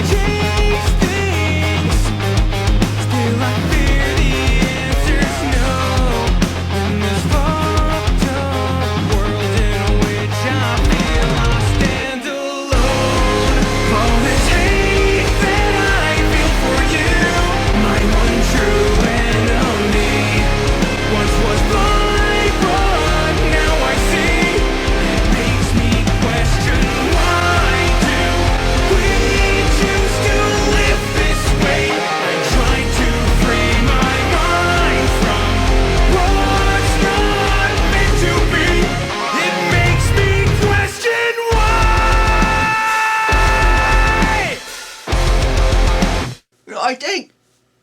change things. Still I fear the answer's no. In this fucked up world in which I feel I stand alone. All this hate that I feel for you, my one true enemy, once was blind, but now I see. It makes me question, why do we choose to live this way? I try to free my mind from what's not meant to be. It makes me question why. I think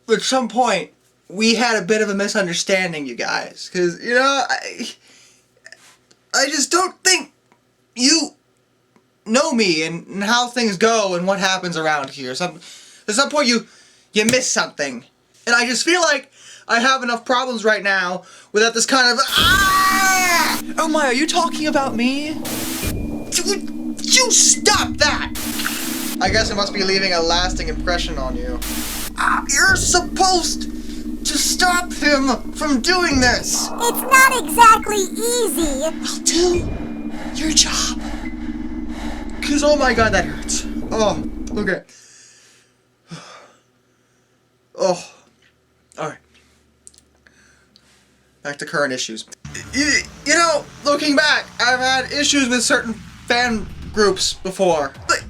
at some point we had a bit of a misunderstanding, you guys, because I just don't think you know me and how things go and what happens around here. At some point you miss something, and I just feel like I have enough problems right now without this kind of Oh my, are you talking about me? You stop that! I guess it must be leaving a lasting impression on you. You're supposed to stop him from doing this! It's not exactly easy. I'll do your job. Cause oh my god, that hurts. Oh, okay. Oh, alright. Back to current issues. You know, looking back, I've had issues with certain fan groups before. But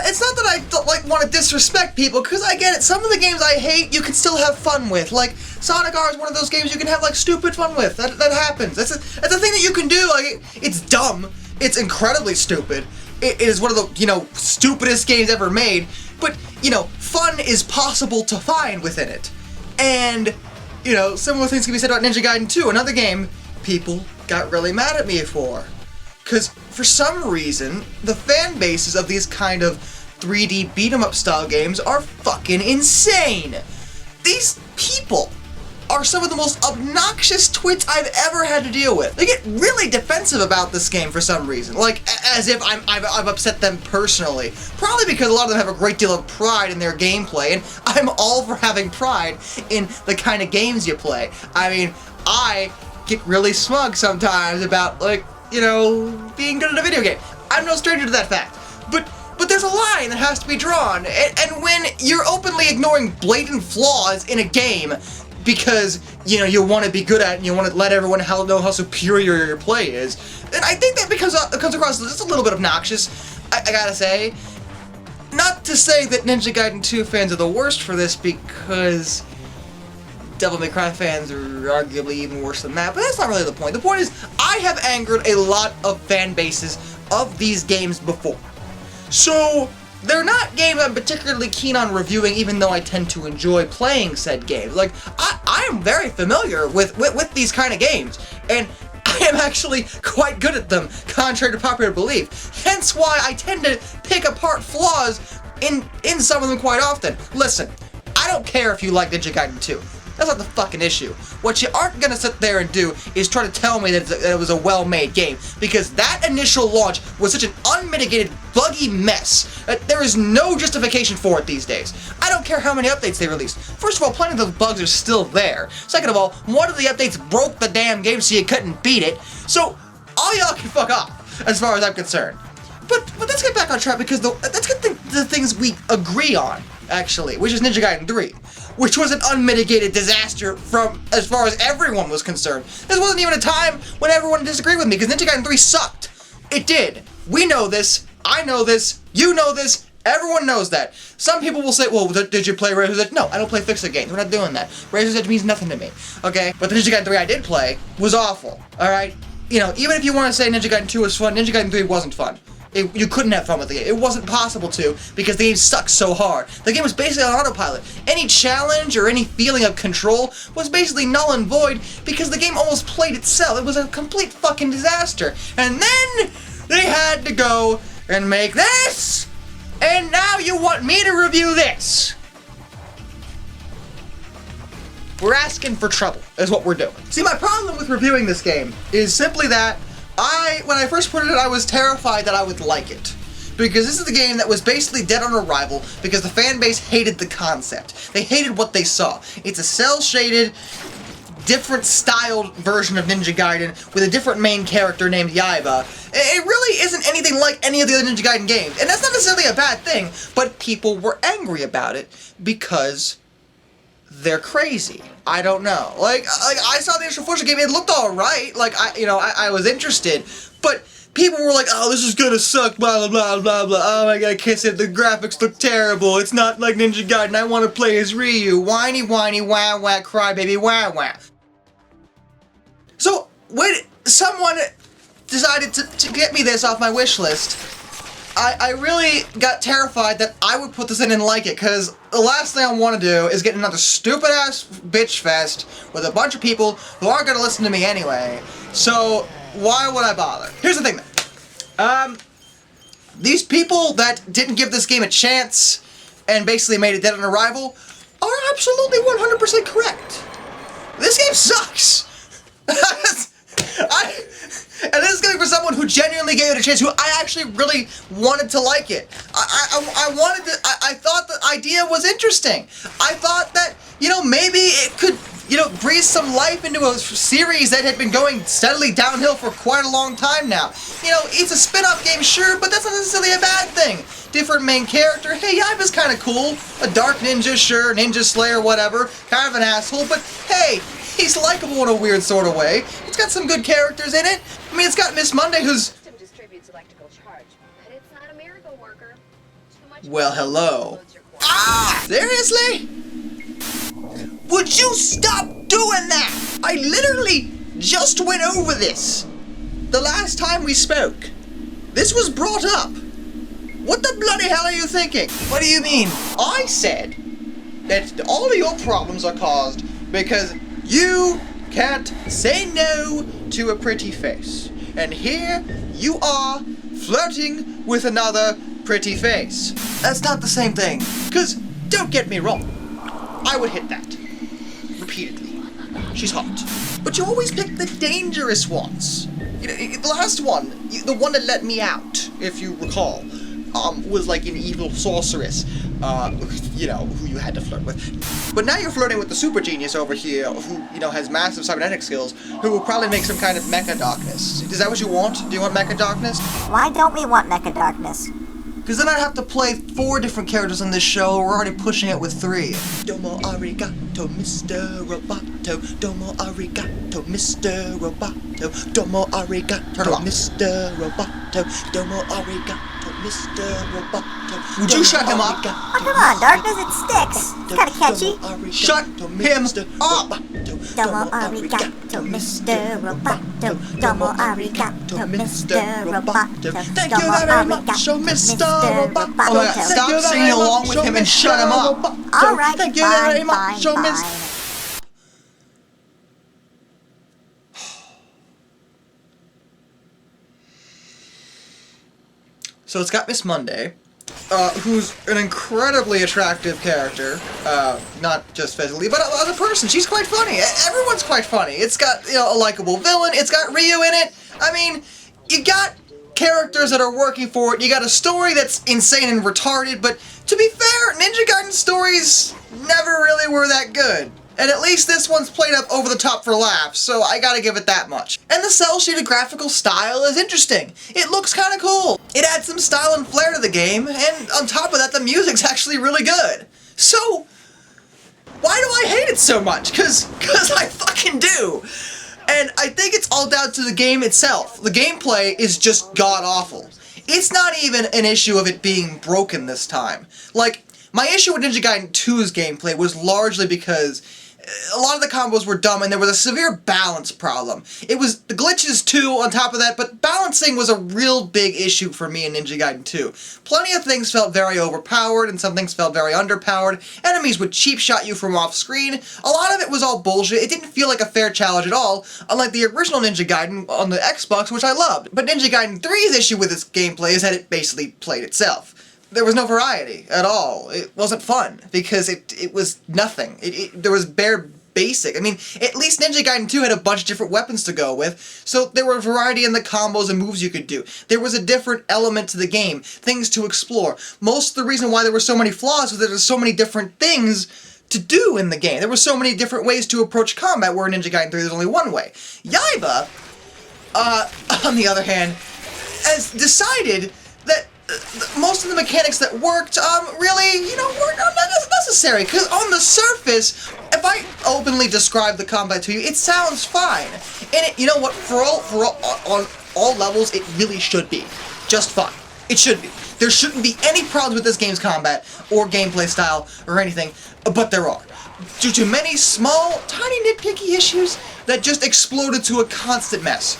it's not that I don't, want to disrespect people, because I get it. Some of the games I hate, you can still have fun with. Like, Sonic R is one of those games you can have, stupid fun with. That happens. That's a thing that you can do. It's dumb. It's incredibly stupid. It is one of the, stupidest games ever made. But, fun is possible to find within it. And, similar things can be said about Ninja Gaiden 2, another game people got really mad at me for. Because, for some reason, the fan bases of these kind of 3D beat-em-up style games are fucking insane! These people are some of the most obnoxious twits I've ever had to deal with. They get really defensive about this game for some reason, as if I've upset them personally. Probably because a lot of them have a great deal of pride in their gameplay, and I'm all for having pride in the kind of games you play. I mean, I get really smug sometimes about, being good at a video game. I'm no stranger to that fact. But there's a line that has to be drawn, and when you're openly ignoring blatant flaws in a game because, you want to be good at it and you want to let everyone know how superior your play is, then I think that comes across just a little bit obnoxious, I gotta say. Not to say that Ninja Gaiden 2 fans are the worst for this, because Devil May Cry fans are arguably even worse than that, but that's not really the point. The point is, I have angered a lot of fan bases of these games before. So, they're not games I'm particularly keen on reviewing, even though I tend to enjoy playing said games. I am very familiar with these kind of games, and I am actually quite good at them, contrary to popular belief. Hence why I tend to pick apart flaws in some of them quite often. Listen, I don't care if you like Ninja Gaiden 2. That's not the fucking issue. What you aren't gonna sit there and do is try to tell me that it was a well-made game, because that initial launch was such an unmitigated, buggy mess that there is no justification for it these days. I don't care how many updates they released. First of all, plenty of those bugs are still there. Second of all, one of the updates broke the damn game so you couldn't beat it. So, all y'all can fuck off, as far as I'm concerned. But let's get back on track, because let's get the things we agree on, actually, which is Ninja Gaiden 3. Which was an unmitigated disaster from as far as everyone was concerned. This wasn't even a time when everyone disagreed with me, because Ninja Gaiden 3 sucked. It did. We know this. I know this. You know this. Everyone knows that. Some people will say, well, did you play Razor's Edge? No, I don't play fix-it games. We're not doing that. Razor's Edge means nothing to me, okay? But the Ninja Gaiden 3 I did play was awful, alright? Even if you want to say Ninja Gaiden 2 was fun, Ninja Gaiden 3 wasn't fun. You couldn't have fun with the game. It wasn't possible to, because the game sucked so hard. The game was basically on autopilot. Any challenge or any feeling of control was basically null and void, because the game almost played itself. It was a complete fucking disaster. And then they had to go and make this, and now you want me to review this. We're asking for trouble, is what we're doing. See, my problem with reviewing this game is simply that when I first put it in, I was terrified that I would like it. Because this is the game that was basically dead on arrival because the fan base hated the concept. They hated what they saw. It's a cel-shaded, different styled version of Ninja Gaiden with a different main character named Yaiba. It really isn't anything like any of the other Ninja Gaiden games, and that's not necessarily a bad thing, but people were angry about it because they're crazy. I don't know. Like I saw the initial footage game, it looked alright, like, I was interested, but people were like, oh, this is gonna suck, blah, blah, blah, blah, blah, oh my god, I can't say it, the graphics look terrible, it's not like Ninja Gaiden, I want to play as Ryu, whiny, whiny, wah, wah, crybaby, wah, wah. So, when someone decided to get me this off my wish list, I really got terrified that I would put this in and like it, because the last thing I want to do is get another stupid-ass bitch fest with a bunch of people who aren't going to listen to me anyway, so why would I bother? Here's the thing, though. These people that didn't give this game a chance and basically made it dead on arrival are absolutely 100% correct. This game sucks! And this is coming from someone who genuinely gave it a chance, who I actually really wanted to like it. I thought the idea was interesting. I thought that, maybe it could, breathe some life into a series that had been going steadily downhill for quite a long time now. It's a spin-off game, sure, but that's not necessarily a bad thing. Different main character, hey, Yaiba's kind of cool. A dark ninja, sure, ninja slayer, whatever. Kind of an asshole, but hey, he's likable in a weird sort of way. It's got some good characters in it. I mean, it's got Miss Monday, who's... System distributes electrical charge, but it's not a miracle worker. Too much Well, hello. Ah! Seriously? Would you stop doing that? I literally just went over this the last time we spoke. This was brought up. What the bloody hell are you thinking? What do you mean? I said that all of your problems are caused because you can't say no to a pretty face. And here you are flirting with another pretty face. That's not the same thing. Because, don't get me wrong, I would hit that. Repeatedly. She's hot. But you always pick the dangerous ones. The last one, the one that let me out, if you recall, was like an evil sorceress, who you had to flirt with. But now you're flirting with the super genius over here, who, has massive cybernetic skills, who will probably make some kind of mecha darkness. Is that what you want? Do you want mecha darkness? Why don't we want Mecha Darkness? Because then I'd have to play 4 different characters on this show, we're already pushing it with 3. Domo arigato, Mr. Roboto. Domo arigato, Mr. Roboto. Domo arigato, Mr. Roboto. Domo arigato, Mr. Roboto. Would you shut him up? Oh, come on, Darkness, it sticks. It's kinda catchy. Shut him up! Domo arigato, Mr. Roboto. Domo arigato, Mr. Roboto. Thank you very much, Mr. Roboto. Oh my god, stop singing along with him and shut him up. Alright, Thank you very much, fine. So it's got Miss Monday, who's an incredibly attractive character, not just physically, but as a person. She's quite funny. Everyone's quite funny. It's got, a likable villain. It's got Ryu in it. I mean, you got characters that are working for it. You got a story that's insane and retarded, but to be fair, Ninja Gaiden stories never really were that good. And at least this one's played up over the top for laughs, so I gotta give it that much. And the cel-shaded graphical style is interesting. It looks kinda cool. It adds some style and flair to the game, and on top of that, the music's actually really good. So, why do I hate it so much? Cause I fucking do. And I think it's all down to the game itself. The gameplay is just god-awful. It's not even an issue of it being broken this time. Like, my issue with Ninja Gaiden 2's gameplay was largely because a lot of the combos were dumb and there was a severe balance problem. It was the glitches too on top of that, but balancing was a real big issue for me in Ninja Gaiden 2. Plenty of things felt very overpowered and some things felt very underpowered. Enemies would cheap shot you from off screen. A lot of it was all bullshit. It didn't feel like a fair challenge at all, unlike the original Ninja Gaiden on the Xbox, which I loved. But Ninja Gaiden 3's issue with its gameplay is that it basically played itself. There was no variety at all. It wasn't fun because it was nothing. There was bare basic. I mean, at least Ninja Gaiden 2 had a bunch of different weapons to go with, so there were a variety in the combos and moves you could do. There was a different element to the game, things to explore. Most of the reason why there were so many flaws was that there's so many different things to do in the game. There were so many different ways to approach combat, where in Ninja Gaiden 3 there's only one way. Yaiba, on the other hand, has decided that most of the mechanics that worked, really, were not necessary. Because on the surface, if I openly describe the combat to you, it sounds fine. And it, you know what, on all levels, it really should be just fine. It should be. There shouldn't be any problems with this game's combat, or gameplay style, or anything, but there are. Due to many small, tiny nitpicky issues that just exploded to a constant mess.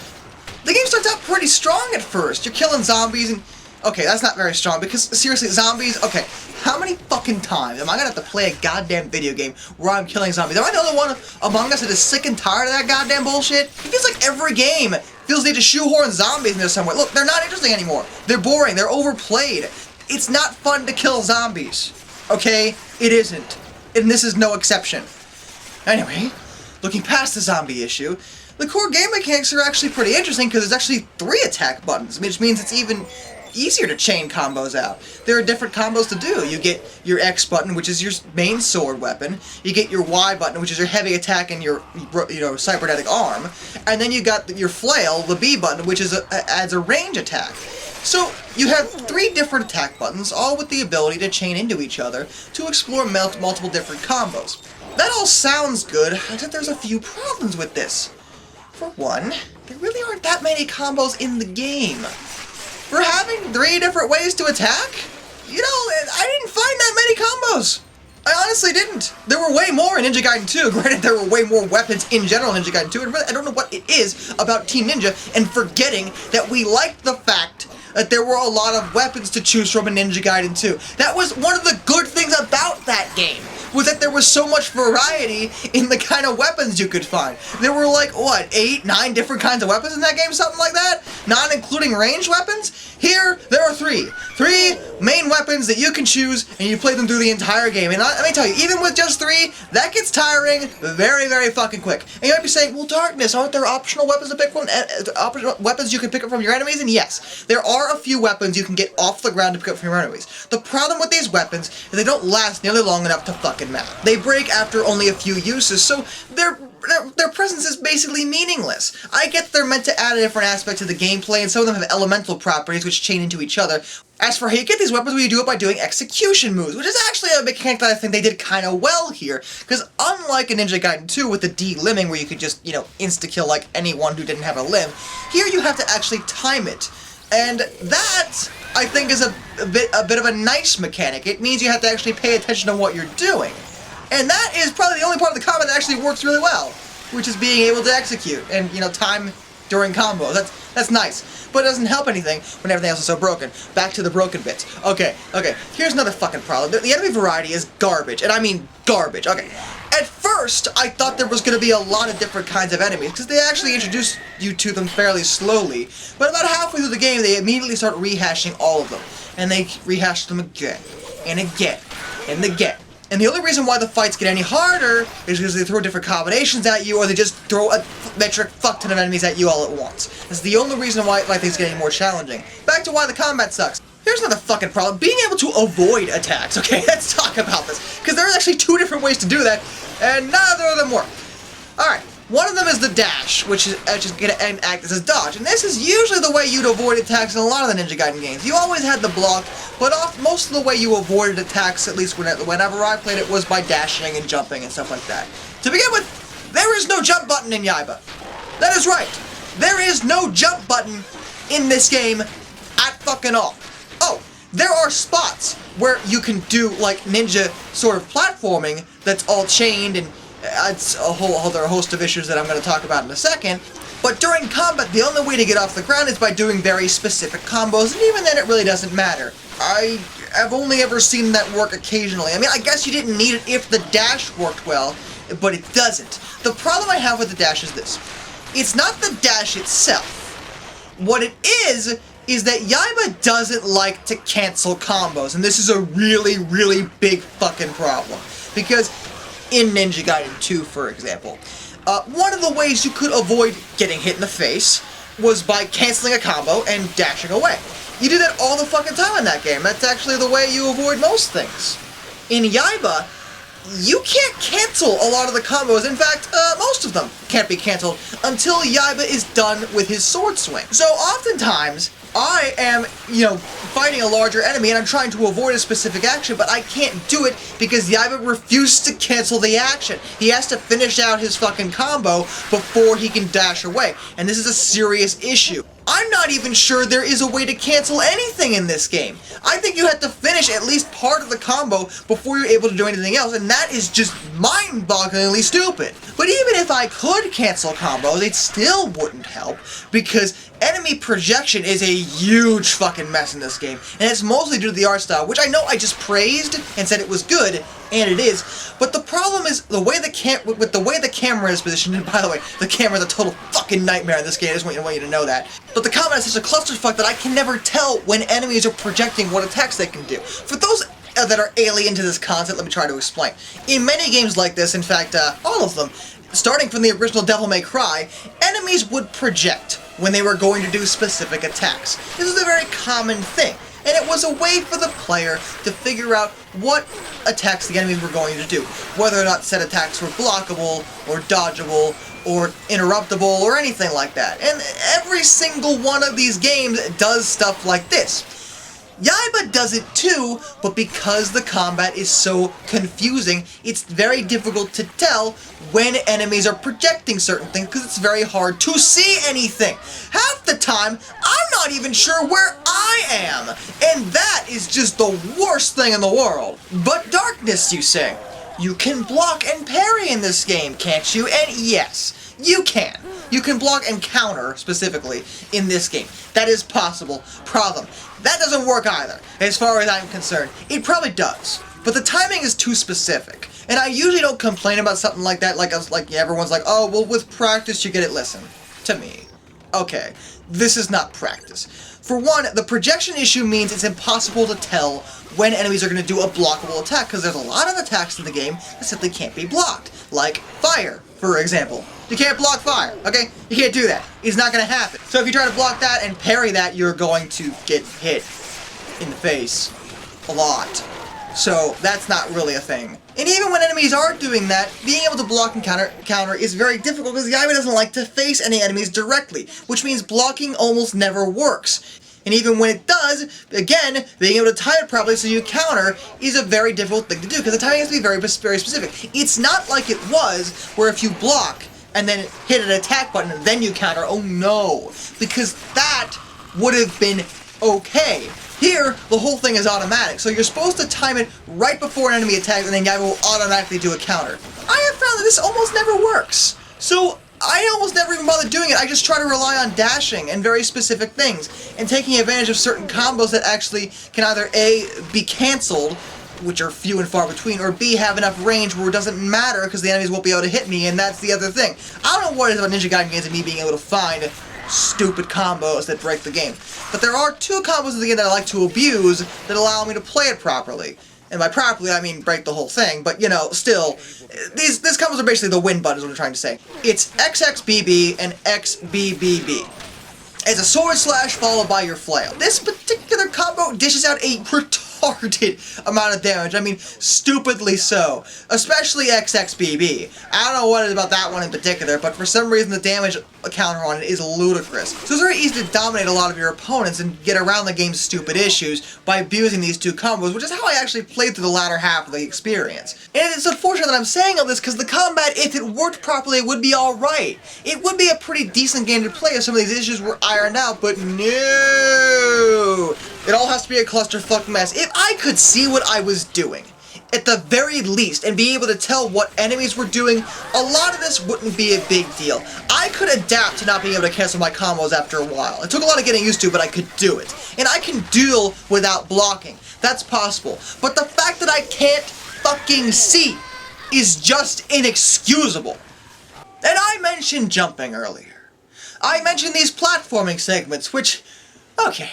The game starts out pretty strong at first. You're killing zombies and... Okay, that's not very strong, because, seriously, zombies... Okay, how many fucking times am I gonna have to play a goddamn video game where I'm killing zombies? Am I the only one among us that is sick and tired of that goddamn bullshit? It feels like every game feels they need to shoehorn zombies in there somewhere. Look, they're not interesting anymore. They're boring. They're overplayed. It's not fun to kill zombies. Okay? It isn't. And this is no exception. Anyway, looking past the zombie issue, the core game mechanics are actually pretty interesting, because there's actually 3 attack buttons, which means it's even easier to chain combos out. There are different combos to do. You get your X button, which is your main sword weapon. You get your Y button, which is your heavy attack and your, cybernetic arm. And then you got your flail, the B button, which is adds a range attack. So, you have 3 different attack buttons, all with the ability to chain into each other to explore multiple different combos. That all sounds good, except there's a few problems with this. For one, there really aren't that many combos in the game. For having 3 different ways to attack? I didn't find that many combos. I honestly didn't. There were way more in Ninja Gaiden 2. Granted, there were way more weapons in general in Ninja Gaiden 2, and really, I don't know what it is about Team Ninja and forgetting that we liked the fact that there were a lot of weapons to choose from in Ninja Gaiden 2. That was one of the good things about that game, was that there was so much variety in the kind of weapons you could find. There were like, 8, 9 different kinds of weapons in that game, something like that? Not including ranged weapons? Here, there are 3. 3 main weapons that you can choose, and you play them through the entire game. And let me tell you, even with just 3, that gets tiring very, very fucking quick. And you might be saying, well, Darkness, aren't there optional weapons to pick from? Optional weapons you can pick up from your enemies? And yes, there are a few weapons you can get off the ground to pick up from your enemies. The problem with these weapons is they don't last nearly long enough to fucking matter. They break after only a few uses, so their presence is basically meaningless. I get they're meant to add a different aspect to the gameplay, and some of them have elemental properties which chain into each other. As for how you get these weapons, well, you do it by doing execution moves, which is actually a mechanic that I think they did kind of well here, because unlike in Ninja Gaiden 2 with the D-limbing, where you could just, insta-kill like anyone who didn't have a limb, here you have to actually time it. And that, I think, is a bit of a nice mechanic. It means you have to actually pay attention to what you're doing. And that is probably the only part of the combat that actually works really well, which is being able to execute and, time during combos. That's nice. But it doesn't help anything when everything else is so broken. Back to the broken bits. Okay, here's another fucking problem. The enemy variety is garbage, and I mean garbage. Okay, at first, I thought there was going to be a lot of different kinds of enemies, because they actually introduced you to them fairly slowly. But about halfway through the game, they immediately start rehashing all of them. And they rehash them again, and again, and again. And the only reason why the fights get any harder is because they throw different combinations at you, or they just throw a metric fuck ton of enemies at you all at once. That's the only reason why things get any more challenging. Back to why the combat sucks. Here's another fucking problem. Being able to avoid attacks, okay? Let's talk about this. Because there are actually 2 different ways to do that, and neither of them work. Alright. One of them is the dash, which is just going to act as a dodge. And this is usually the way you'd avoid attacks in a lot of the Ninja Gaiden games. You always had the block, but most of the way you avoided attacks, at least whenever I played it, was by dashing and jumping and stuff like that. To begin with, there is no jump button in Yaiba. That is right. There is no jump button in this game at fucking all. Oh, there are spots where you can do, like, ninja sort of platforming that's all chained, and it's a whole other host of issues that I'm going to talk about in a second. But during combat, the only way to get off the ground is by doing very specific combos, and even then it really doesn't matter. I have only ever seen that work occasionally. I mean, I guess you didn't need it if the dash worked well, but it doesn't. The problem I have with the dash is this. It's not the dash itself. What it is that Yaiba doesn't like to cancel combos, and this is a really, really big fucking problem. Because in Ninja Gaiden 2, for example. One of the ways you could avoid getting hit in the face was by canceling a combo and dashing away. You do that all the fucking time in that game. That's actually the way you avoid most things. In Yaiba, you can't cancel a lot of the combos. In fact, most of them can't be canceled until Yaiba is done with his sword swing. So oftentimes, I am, fighting a larger enemy and I'm trying to avoid a specific action, but I can't do it because Yaiba refused to cancel the action. He has to finish out his fucking combo before he can dash away, and this is a serious issue. I'm not even sure there is a way to cancel anything in this game. I think you have to finish at least part of the combo before you're able to do anything else, and that is just mind-bogglingly stupid. But even if I could cancel combos, it still wouldn't help, because enemy projection is a huge fucking mess in this game, and it's mostly due to the art style, which I know I just praised and said it was good, and it is, but the problem is the way the camera is positioned, and by the way, the camera is a total fucking nightmare in this game, I just want you to know that. But the combat is such a clusterfuck that I can never tell when enemies are projecting what attacks they can do. For those that are alien to this concept, let me try to explain. In many games like this, in fact, all of them, starting from the original Devil May Cry, enemies would project when they were going to do specific attacks. This is a very common thing, and it was a way for the player to figure out what attacks the enemies were going to do, whether or not said attacks were blockable, or dodgeable, or interruptible, or anything like that. And every single one of these games does stuff like this. Yaiba does it too, but because the combat is so confusing, it's very difficult to tell when enemies are projecting certain things, because it's very hard to see anything. Half the time, I'm not even sure where I am, and that is just the worst thing in the world. But darkness, you say? You can block and parry in this game, can't you? And yes, you can. You can block and counter, specifically, in this game. That is possible. Problem. That doesn't work either, as far as I'm concerned. It probably does, but the timing is too specific. And I usually don't complain about something like that, like everyone's like, oh, well, with practice you get it. Listen, to me. Okay, this is not practice. For one, the projection issue means it's impossible to tell when enemies are going to do a blockable attack, because there's a lot of attacks in the game that simply can't be blocked. Like fire, for example. You can't block fire, okay? You can't do that. It's not going to happen. So if you try to block that and parry that, you're going to get hit in the face a lot. So that's not really a thing. And even when enemies are doing that, being able to block and counter is very difficult because Yaiba doesn't like to face any enemies directly, which means blocking almost never works. And even when it does, again, being able to time it properly so you counter is a very difficult thing to do because the timing has to be very specific. It's not like it was where if you block and then hit an attack button and then you counter, oh no, because that would have been okay. Here, the whole thing is automatic, so you're supposed to time it right before an enemy attacks and then Yaiba will automatically do a counter. I have found that this almost never works. So I almost never even bother doing it. I just try to rely on dashing and very specific things, and taking advantage of certain combos that actually can either A, be cancelled, which are few and far between, or B, have enough range where it doesn't matter because the enemies won't be able to hit me, and that's the other thing. I don't know what it is about Ninja Gaiden games and me being able to find stupid combos that break the game. But there are two combos in the game that I like to abuse that allow me to play it properly. And by properly, I mean break the whole thing, but still, these combos are basically the win button is what I'm trying to say. It's XXBB and XBBB. It's a sword slash followed by your flail. This particular combo dishes out a retarded amount of damage. I mean, stupidly so. Especially XXBB. I don't know what it is about that one in particular, but for some reason the damage counter on it is ludicrous. So it's very easy to dominate a lot of your opponents and get around the game's stupid issues by abusing these two combos, which is how I actually played through the latter half of the experience. And it's unfortunate that I'm saying all this because the combat, if it worked properly, it would be alright. It would be a pretty decent game to play if some of these issues were ironed out, but no! It all has to be a clusterfuck mess. If I could see what I was doing, at the very least, and be able to tell what enemies were doing, a lot of this wouldn't be a big deal. I could adapt to not being able to cancel my combos after a while. It took a lot of getting used to, but I could do it. And I can duel without blocking. That's possible. But the fact that I can't fucking see is just inexcusable. And I mentioned jumping earlier. I mentioned these platforming segments, which, okay,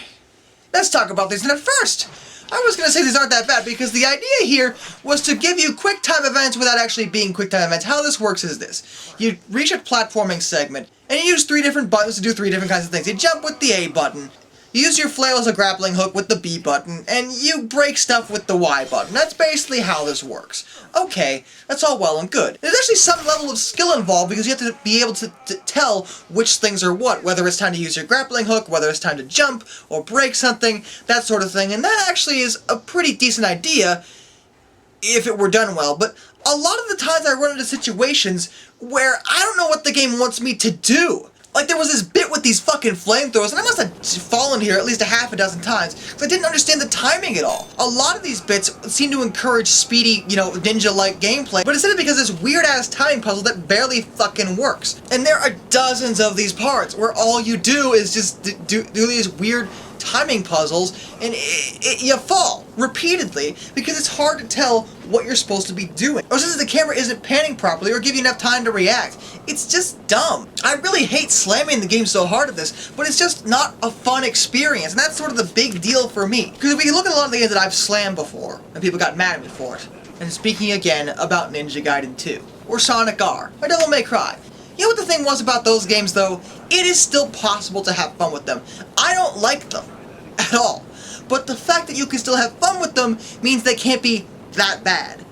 let's talk about these. And at first, I was gonna say these aren't that bad because the idea here was to give you quick time events without actually being quick time events. How this works is this. You reach a platforming segment, and you use 3 different buttons to do 3 different kinds of things. You jump with the A button, you use your flail as a grappling hook with the B button, and you break stuff with the Y button. That's basically how this works. Okay, that's all well and good. There's actually some level of skill involved because you have to be able to tell which things are what, whether it's time to use your grappling hook, whether it's time to jump or break something, that sort of thing, and that actually is a pretty decent idea if it were done well, but a lot of the times I run into situations where I don't know what the game wants me to do. Like, there was this bit with these fucking flamethrowers, and I must have fallen here at least a half a dozen times, because I didn't understand the timing at all. A lot of these bits seem to encourage speedy, ninja-like gameplay, but instead because this weird-ass timing puzzle that barely fucking works. And there are dozens of these parts, where all you do is just do these weird timing puzzles, and you fall repeatedly because it's hard to tell what you're supposed to be doing. Or since the camera isn't panning properly or give you enough time to react. It's just dumb. I really hate slamming the game so hard at this, but it's just not a fun experience, and that's sort of the big deal for me. Because if we look at a lot of the games that I've slammed before, and people got mad at me for it, and speaking again about Ninja Gaiden 2, or Sonic R, or Devil May Cry. You know what the thing was about those games, though? It is still possible to have fun with them. I don't like them at all. But the fact that you can still have fun with them means they can't be that bad.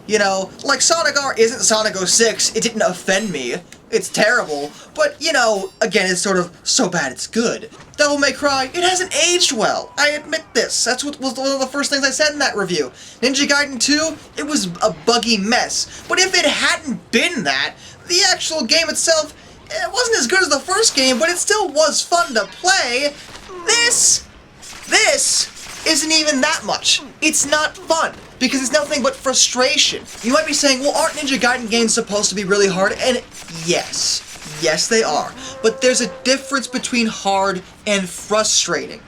Like Sonic R isn't Sonic 06, it didn't offend me. It's terrible, but, again, it's sort of so bad it's good. Devil May Cry, it hasn't aged well. I admit this. That's what was one of the first things I said in that review. Ninja Gaiden 2, it was a buggy mess. But if it hadn't been that, the actual game itself, it wasn't as good as the first game, but it still was fun to play. This isn't even that much. It's not fun, because it's nothing but frustration. You might be saying, well, aren't Ninja Gaiden games supposed to be really hard? And yes they are. But there's a difference between hard and frustrating.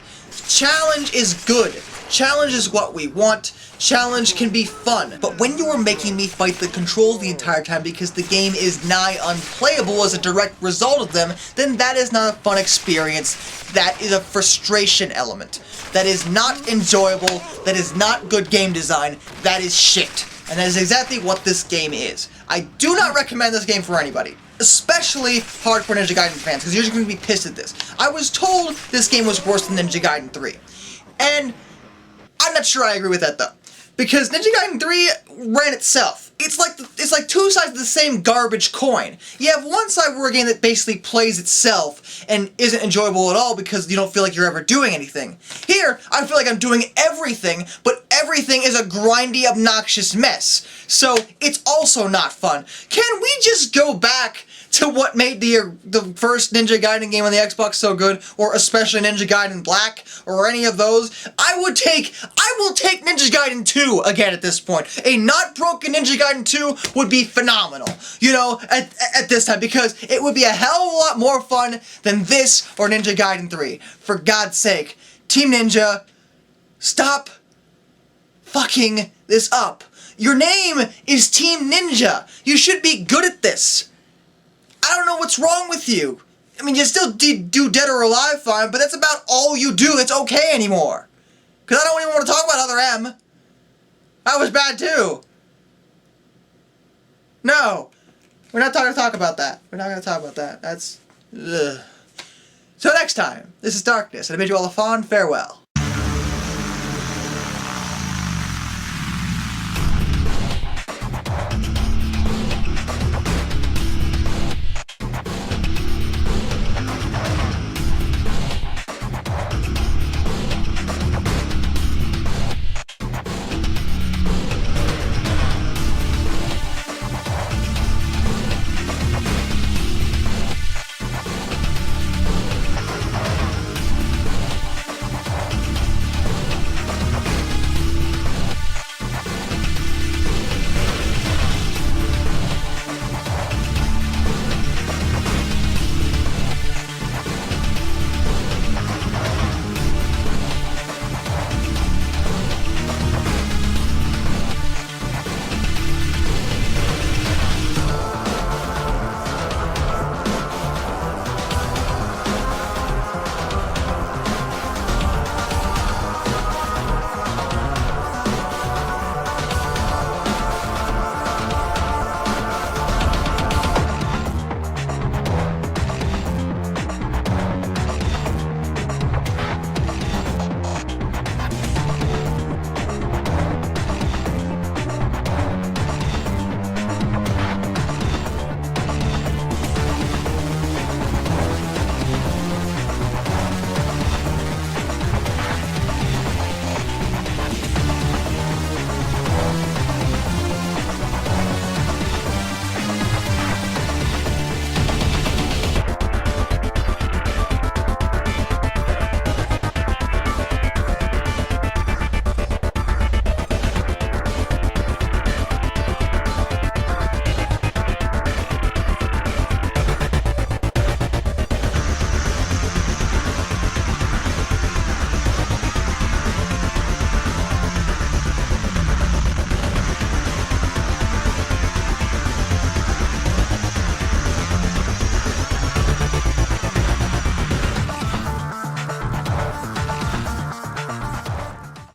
Challenge is good. Challenge is what we want. Challenge can be fun, but when you are making me fight the controls the entire time because the game is nigh unplayable as a direct result of them, then that is not a fun experience. That is a frustration element. That is not enjoyable. That is not good game design. That is shit. And that is exactly what this game is. I do not recommend this game for anybody, especially hardcore Ninja Gaiden fans, because you're just going to be pissed at this. I was told this game was worse than Ninja Gaiden 3, and I'm not sure I agree with that, though. Because Ninja Gaiden 3 ran itself. It's like two sides of the same garbage coin. You have one side where a game that basically plays itself and isn't enjoyable at all because you don't feel like you're ever doing anything. Here, I feel like I'm doing everything, but everything is a grindy, obnoxious mess. So, it's also not fun. Can we just go back to what made the first Ninja Gaiden game on the Xbox so good, or especially Ninja Gaiden Black, or any of those? I will take Ninja Gaiden 2 again at this point. A not broken Ninja Gaiden 2 would be phenomenal, at this time, because it would be a hell of a lot more fun than this or Ninja Gaiden 3. For God's sake, Team Ninja, stop fucking this up. Your name is Team Ninja. You should be good at this. I don't know what's wrong with you. I mean, you still do Dead or Alive fine, but that's about all you do that's okay anymore. Because I don't even want to talk about Other M. That was bad too. No. We're not going to talk about that. We're not going to talk about that. That's... Ugh. So next time, this is Darkness, and I bid you all a fond farewell.